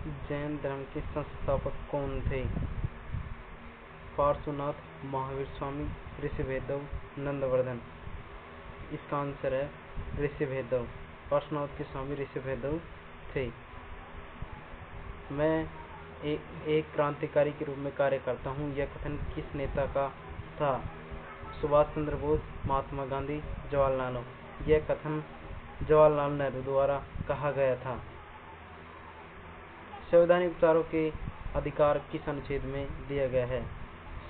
जैन धर्म के संस्थापक कौन थे? पार्श्वनाथ, महावीर स्वामी, ऋषिभेदव, नंदवर्धन। इसका आंसर है ऋषिभेदव। पार्श्वनाथ के स्वामी ऋषिभेदव थे। मैं एक क्रांतिकारी के रूप में कार्य करता हूँ, यह कथन किस नेता का था? सुभाष चंद्र बोस, महात्मा गांधी, जवाहरलाल नेहरू। यह कथन जवाहरलाल नेहरू द्वारा कहा गया था। संवैधानिक विचारों के अधिकार किस अनुच्छेद में दिया गया है?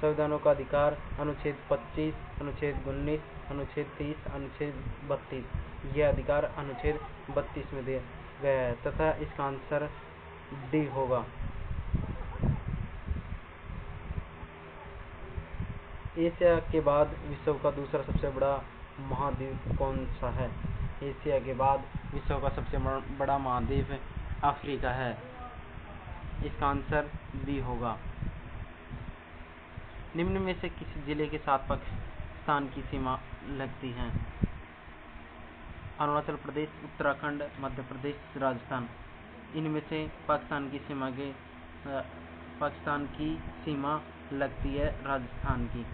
संविधानों का अधिकार अनुच्छेद 25, अनुच्छेद 19, अनुच्छेद 30, अनुच्छेद 32। यह अधिकार अनुच्छेद 32 में दिया गया है तथा इसका आंसर डी होगा। एशिया के बाद विश्व का दूसरा सबसे बड़ा महाद्वीप कौन सा है? एशिया के बाद विश्व का सबसे बड़ा महाद्वीप अफ्रीका है। इसका आंसर बी होगा। निम्न में से किसी जिले के साथ पाकिस्तान की सीमा लगती है? अरुणाचल प्रदेश, उत्तराखंड, मध्य प्रदेश, राजस्थान। इनमें से पाकिस्तान की सीमा लगती है राजस्थान की।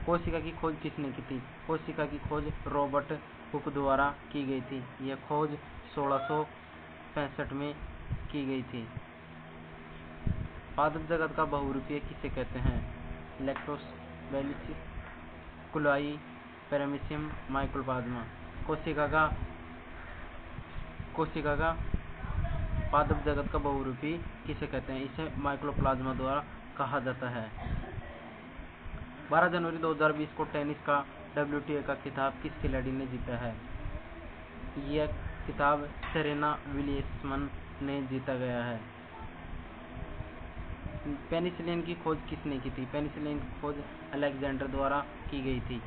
कोशिका की खोज किसने की थी? कोशिका की खोज रॉबर्ट हुक द्वारा की गई थी। यह खोज 1665 में की गई थी। पादप जगत का बहुरूपीय किसे कहते हैं? लैक्टोबैसिलस, कुलाई, पैरामीशियम, माइकोप्लाज्मा। कोशिका का पादप जगत का बहुरूपी किसे कहते हैं? इसे माइकोप्लाज्मा द्वारा कहा जाता है। 12 जनवरी 2020 को टेनिस का WTA का खिताब किस खिलाड़ी ने जीता है? यह खिताब सेरेना विलियम्स ने जीता गया है। पेनिसिलिन की खोज किसने की थी? पेनिसिलिन की खोज अलेक्जेंडर द्वारा की गई थी।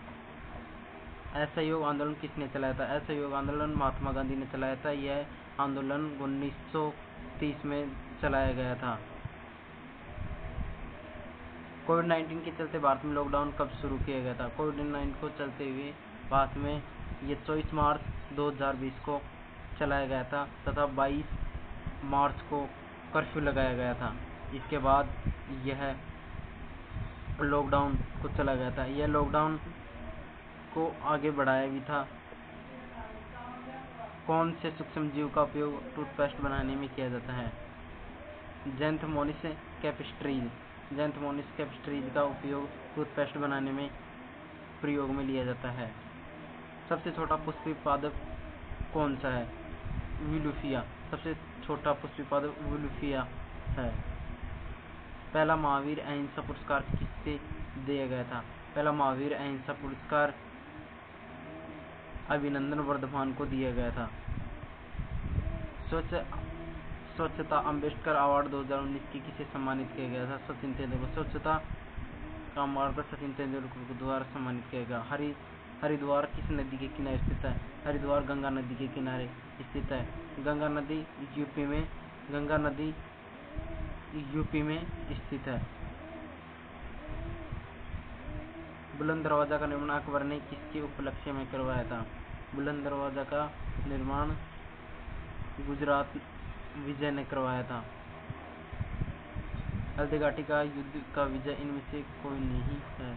असहयोग आंदोलन किसने चलाया था? असहयोग आंदोलन महात्मा गांधी ने चलाया था। यह आंदोलन 1930 में चलाया गया था। कोविड-19 के चलते भारत में लॉकडाउन कब शुरू किया गया था? कोविड-19 को चलते हुए भारत में यह 24 मार्च 2020 को चलाया गया था तथा 22 मार्च को कर्फ्यू लगाया गया था। इसके बाद यह लॉकडाउन को चला गया था। यह लॉकडाउन को आगे बढ़ाया भी था। कौन से सूक्ष्म जीव का उपयोग टूथपेस्ट बनाने में किया जाता है? ज़ैंथोमोनास कैपिस्ट्रीज। ज़ैंथोमोनास कैपिस्ट्रीज का उपयोग टूथपेस्ट बनाने में प्रयोग में लिया जाता है। सबसे छोटा पुष्पीय पादप कौन सा है? विलुफिया। सबसे छोटा पुष्पीय पादप विलुफिया है। पहला महावीर अहिंसा पुरस्कार किसे दिया गया था? पहला महावीर अहिंसा पुरस्कार अभिनंदन वर्धमान को दिया गया था। स्वच्छता अम्बेडकर अवार्ड 2019 की किसे सम्मानित किया गया था? सचिन तेंदुलकर। स्वच्छता का अवार्ड सचिन तेंदुलकर द्वारा सम्मानित किया गया। हरिद्वार किस नदी के किनारे स्थित है? हरिद्वार गंगा नदी के किनारे स्थित है। गंगा नदी यूपी में स्थित है। बुलंद दरवाजा का निर्माण अकबर ने किसके उपलक्ष्य में करवाया था? बुलंद दरवाजा का निर्माण गुजरात विजय ने करवाया था। हल्दीघाटी का युद्ध का विजय इनमें से कोई नहीं है।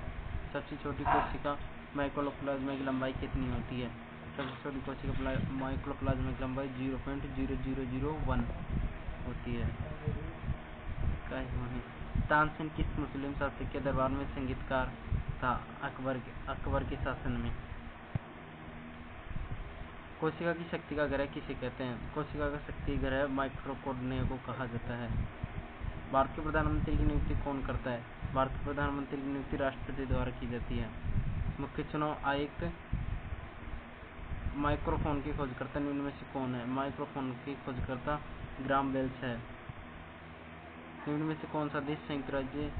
सबसे छोटी कोशिका माइकोप्लाज्मा की लंबाई कितनी होती है? सबसे छोटी कोशिका माइकोप्लाज्मा की लंबाई 0.0001 होती है। तानसेन किस मुस्लिम शासक के दरबार में संगीतकार था? अकबर के शासन में। कोशिका की शक्ति का ग्रह किसे कहते हैं? कोशिका का शक्ति ग्रह माइटोकॉन्ड्रिया को कहा जाता है। भारत के प्रधानमंत्री की नियुक्ति कौन करता है? भारत के प्रधानमंत्री की नियुक्ति राष्ट्रपति द्वारा की जाती है। मुख्य चुनाव आयुक्त माइक्रोफोन की खोजकर्ता निम्न में से कौन है? माइक्रोफोन की खोजकर्ता ग्राहम बेल है। निम्न में से कौन सा देश संयुक्त राज्य